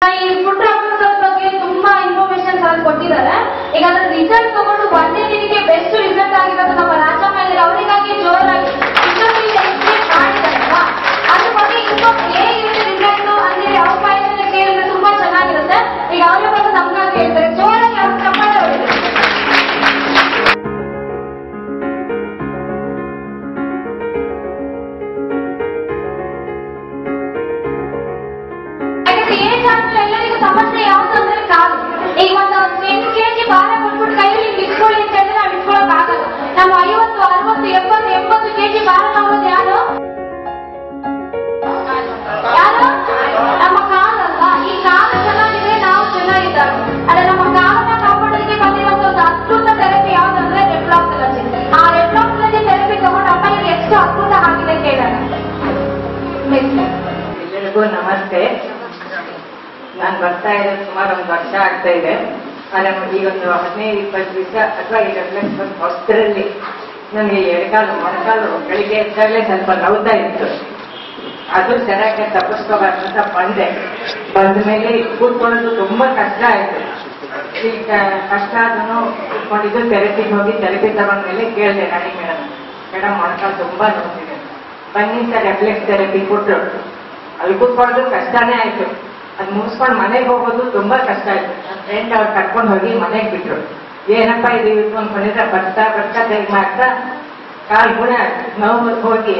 ಈ food rocket ಬಗ್ಗೆ ತುಂಬಾ ಇನ್ಫಾರ್ಮೇಶನ್ ಕೊಟ್ಟಿದ್ದಾರೆ. ಈಗ ಅದರ ರಿಸಲ್ಟ್ ತಗೊಂಡು ಒಂದೇ ದಿನಕ್ಕೆ ಬೆಸ್ಟ್ ರಿಸಲ್ಟ್ ಆಗಿರೋದು ನಮ್ಮ ರಾಜಮ್ಮ ಅವರಿಗಾಗಿ ಜೋರಾಗಿ ಮಾಡಿದಾರಲ್ವಾ, ಅದ್ರ ಬಗ್ಗೆ ಹೇಗಿರುತ್ತೆ ರಿಸಲ್ಟ್ ಅಂತೇಳಿ ಅವ್ರ ಬಾಯಿಂದ ಕೇಳಿದ್ರೆ ತುಂಬಾ ಚೆನ್ನಾಗಿರುತ್ತೆ. ಈಗ ಅವರ ಬಗ್ಗೆ ನಮ್ಗಾಗಿ ಹೇಳ್ತಾರೆ, ಜೋರಾಗಿ ಅವ್ರ ಚಪ್ಪಾಳೆ ಹೊಡಿತಾರೆ. ಎಲ್ಲರಿಗೂ ಸಮಸ್ಯೆ ಯಾವ್ದು ಅಂದ್ರೆ ಕಾಲು. ಈಗ ಒಂದು 10 kg ಭಾರ ಕೊಟ್ಬಿಟ್ಟು ಕೈಯಲ್ಲಿ ಇಟ್ಕೊಳ್ಳಿ ಅಂತ ಹೇಳಿದ್ರೆ ನಾವು ಇಟ್ಕೊಳಕ್ ಆಗಲ್ಲ. ನಾವು 50, 60, 70, 80 kg ಭಾರ ತಗೊಳ್ಳೋದು ಯಾರು? ನಮ್ಮ ಕಾಲಲ್ಲ. ಈ ಕಾಲ ಚೆನ್ನಾಗಿದ್ರೆ ನಾವು ಚೆನ್ನಾಗಿದ್ದಾರೆ. ಅದೇ ನಮ್ಮ ಕಾಲನ್ನ ಕಾಪಾಡೋದಕ್ಕೆ ಬಂದಿರೋದು ಒಂದು ಅದ್ಭುತ ಥೆರಪಿ ಯಾವ್ದಂದ್ರೆ ರೆಫ್ಲಾಕ್ಸಾಲಜಿ. ಆ ರೆಫ್ಲಾಕ್ಸಾಲಜಿ ಥೆರಪಿ ತಗೊಂಡು ಅಮ್ಮನಿಗೆ ಎಷ್ಟು ಅದ್ಭುತ ಆಗಿದೆ ಕೇಳೋಣ. ಎಲ್ಲರಿಗೂ ನಮಸ್ತೆ. ನಾನು ಬರ್ತಾ ಇರೋದು ಸುಮಾರು 1 ವರ್ಷ ಆಗ್ತಾ ಇದೆ. ಆದರೆ ಈಗ ಒಂದು 15-20 ದಿವಸ ಅಥವಾ ಈ ರೆಫ್ಲೆಕ್ಸ್ ಹೊಸರಲ್ಲಿ ನನಗೆ ಎಡಕಾಲು ಮೊಣಕಾಲು ಬೆಳಿಗ್ಗೆ ಎದ್ದಾಗಲೇ ಸ್ವಲ್ಪ ನೋವ್ತಾ ಇತ್ತು. ಅದು ಸರಿಯಾಗಿ ತಪ್ಪಿಸ್ಕೋಬಾರ್ದಂತ ಬಂದ ಮೇಲೆ ಕೂತ್ಕೊಳ್ಳೋದು ತುಂಬಾ ಕಷ್ಟ ಆಯ್ತು. ಈಗ ಕಷ್ಟ ಆದ್ರೂ ಕೂತ್ಕೊಂಡಿದ್ದು ಥೆರಪಿಗೆ ಹೋಗಿ ಥೆರಪಿ ತಗೊಂಡ್ಮೇಲೆ ಕೇಳಿದೆ ರಾಣಿ ಮೇಡಮ್ ಮೊಣಕಾಲು ತುಂಬಾ ನೋಡ್ತಿದೆ, ಬನ್ನಿ ಅಂತ ರೆಫ್ಲೆಕ್ಸ್ ಥೆರಪಿ ಕೊಟ್ಟರು. ಅಲ್ಲಿ ಕೂತ್ಕೊಳ್ಳೋದು ಕಷ್ಟನೇ ಆಯ್ತು. ಅದು ಮುಗಿಸ್ಕೊಂಡು ಮನೆಗೆ ಹೋಗೋದು ತುಂಬಾ ಕಷ್ಟ ಆಯ್ತು. ನನ್ನ ಫ್ರೆಂಡ್ ಅವ್ರು ಕರ್ಕೊಂಡು ಹೋಗಿ ಮನೆಗೆ ಬಿಟ್ರು. ಏನಪ್ಪಾ ಇದು ಅನ್ಕೊಂಡಿದ್ರೆ ಬರ್ತಾ ಟೈಮ್ ಮಾಡ್ತಾ ಕಾಲು ಗುಣ ನೋವು ಹೋಗಿ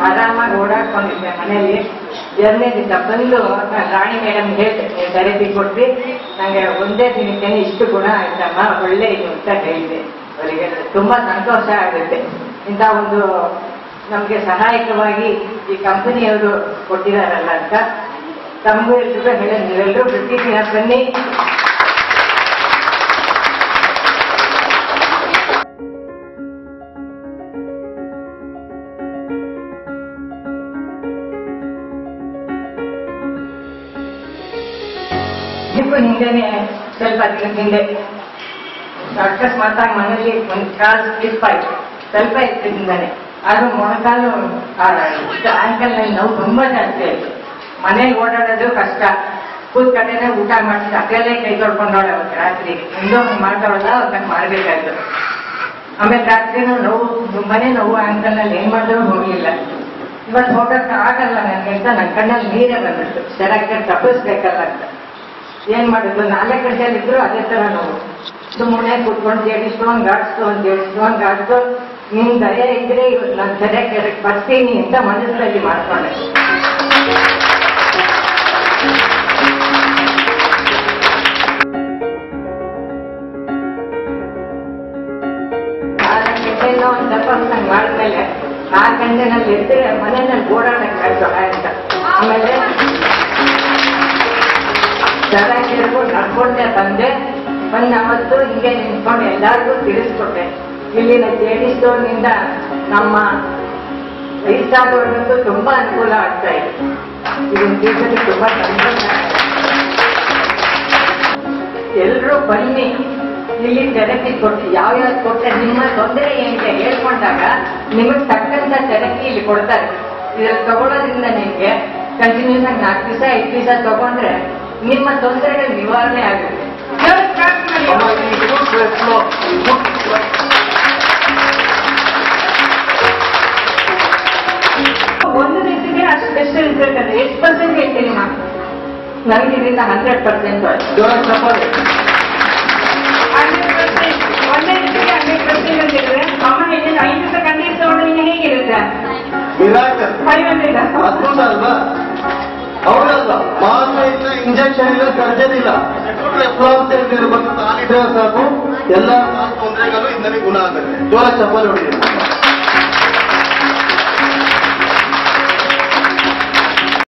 ಆರಾಮಾಗಿ ಓಡಾಡ್ಕೊಂಡಿದ್ದೆ ಮನೇಲಿ. ಎರಡನೇ ದಿವಸ ಬಂದು ರಾಣಿ ಮೇಡಮ್ ಹೇಳಿದೆ, ಥೆರಪಿ ಕೊಟ್ರಿ, ನಂಗೆ ಒಂದೇ ದಿನಕ್ಕೆ ಇಷ್ಟು ಗುಣ ಆಯ್ತಮ್ಮ, ಒಳ್ಳೆ ಇದು ಅಂತ ಹೇಳಿದೆ. ಅವರಿಗೆ ತುಂಬಾ ಸಂತೋಷ ಆಗುತ್ತೆ. ಇಂಥ ಒಂದು ನಮ್ಗೆ ಸಹಾಯಕವಾಗಿ ಈ ಕಂಪನಿಯವರು ಕೊಟ್ಟಿದಾರಲ್ಲ ಅಂತ ತಮಗೂ ಎಲ್ರಿಗೂ ಹೇಳಿ, ನೀವೆಲ್ಲರೂ ಪ್ರತಿದಿನ ಬನ್ನಿ. ಹಿಂದೆನೆ ಸ್ವಲ್ಪ ದಿನದ ಹಿಂದೆ ಅಕಸ್ಮಾತಾಗಿ ಮನೇಲಿ ಒಂದು ಕಾಲು ಸ್ಲಿಪ್ ಆಯ್ತು, ಸ್ವಲ್ಪ ಇದ್ರಿಂದಾನೆ. ಆದ್ರೂ ಮೊಣಕಾಲು ಆಂಕಲ್ ನಲ್ಲಿ ನೋವು ತುಂಬಾ ಜಾಸ್ತಿ ಆಯ್ತು. ಮನೇಲಿ ಓಡಾಡೋದು ಕಷ್ಟ, ಕೂತ್ಕಟ್ಟೆನೆ ಊಟ ಮಾಡಿಸಿ ಅಕಲೇ ಕೈ ತೊಳ್ಕೊಂಡೋಳ ರಾತ್ರಿ. ಮುಂದೆ ಮಾಡ್ತಾವಲ್ಲ ಅವ್ರನ್ನ ಮಾಡ್ಬೇಕಾಯ್ತು. ಆಮೇಲೆ ರಾತ್ರಿನೂ ನೋವು, ತುಂಬಾನೇ ನೋವು ಆಂಕಲ್ ನಲ್ಲಿ, ಏನ್ ಮಾಡಿದ್ರು ಹೋಗ್ಲಿಲ್ಲ. ಇವತ್ತು ಹೋಗಕ್ಕೆ ಆಗಲ್ಲ ನನಗೆ ಅಂತ ನನ್ನ ಕಣ್ಣಲ್ಲಿ ನೀರೇ ಬಂದಿತ್ತು. ಸರಿಯಾಗಿ ತಪ್ಪಿಸ್ಬೇಕಲ್ಲ ಅಂತ ಏನ್ ಮಾಡಿದ್ರು. 4 ಗಂಟೆಯಲ್ಲಿ ಇದ್ರು ಅದೇ ತರ ನೋವು. ಸುಮ್ಮನೆ ಕೂತ್ಕೊಂಡು ಜೇಡಿಸ್ಕೊಂಡು ನಿಮ್ ದಯ ಇದ್ರೆ ನಾನು ಸರಿಯಾಗಿ ಬರ್ತೀನಿ ಅಂತ ಮನಸ್ಸಲ್ಲಿ ಮಾಡ್ಕೊಂಡೆ. ಒಂದು ಸ್ವಲ್ಪ ನಂಗೆ ಮಾಡಿದ್ಮೇಲೆ 4 ಗಂಟೆನಲ್ಲಿ ಇದ್ರೆ ಮನೆಯಲ್ಲಿ ಓಡಾಡಕ್ಕೆ ಅಂತ. ಆಮೇಲೆ ಸರಿಯಾಗಿ ನಡ್ಕೊಂಡೆ ಬಂದೆ. ಅವತ್ತು ಹಿಂಗೆ ನಿಂತ್ಕೊಂಡು ಎಲ್ಲರಿಗೂ ತಿಳಿಸ್ಕೊಟ್ಟೆ. ಇಲ್ಲಿನ ಜೆಡಿ ಸ್ಟೋರ್ನಿಂದ ನಮ್ಮ ವಯಸ್ಸಾದವ್ರಿಗಂತೂ ತುಂಬಾ ಅನುಕೂಲ ಆಗ್ತಾ ಇದೆ. ಇದನ್ನ ದಿವಸದಲ್ಲಿ ತುಂಬಾ ಸಂತೋಷ. ಎಲ್ಲರೂ ಬನ್ನಿ, ಇಲ್ಲಿ ಥೆರಪಿ ಕೊಟ್ಟು ಯಾವ್ಯಾವ್ದು ಕೊಟ್ಟರೆ ನಿಮ್ಮ ತೊಂದರೆ ಏನಿದೆ ಹೇಳ್ಕೊಂಡಾಗ ನಿಮಗೆ ತಕ್ಕಂತ ಥೆರಪಿ ಇಲ್ಲಿ ಕೊಡ್ತಾರೆ. ಇದ್ರಲ್ಲಿ ತಗೊಳ್ಳೋದ್ರಿಂದ ನಿಮ್ಗೆ ಕಂಟಿನ್ಯೂಸ್ ಆಗಿ 4 ದಿವಸ 5 ದಿವಸ ತಗೊಂಡ್ರೆ ನಿಮ್ಮ ತೊಂದರೆಗಳು ನಿವಾರಣೆ ಆಗುತ್ತೆ. ಒಂದು ದಿವಸಕ್ಕೆ ಅಷ್ಟು ಬೆಸ್ಟ್ ರಿಸಲ್ಟ್ ಅಂದ್ರೆ ಎಷ್ಟು ಪರ್ಸೆಂಟ್ ಹೇಳ್ತೀನಿ ನಾನು? ನನಗೆ ಇದರಿಂದ 100% ಒಂದೇ ದಿವಸಕ್ಕೆ 100% ಅಂತಿದ್ರೆ ಅಮ್ಮ ಹೇಳಿದ್ರೆ 5 ದಿವಸ ಕಂಟಿನ್ಯೂಸ್ ತಗೊಂಡ್ರೆ ನಿಮಗೆ ಹೇಗಿರುತ್ತೆ? 500 ಅದ್ಭುತ ಅಲ್ವಾ? ಹೌದಲ್ಲ, ಮಾತ್ರ ಇಲ್ಲ, ಇಂಜೆಕ್ಷನ್ ಇಲ್ಲ, ಸರ್ಜರಿ ಇಲ್ಲ, ಸಾಕು. ಎಲ್ಲ ತೊಂದರೆಗಳು ಇಂದಲೇ ಗುಣ ಆಗುತ್ತೆ. ಜೋರ ಚಪ್ಪಲಿ ಹೊಡೆಯಿರಿ.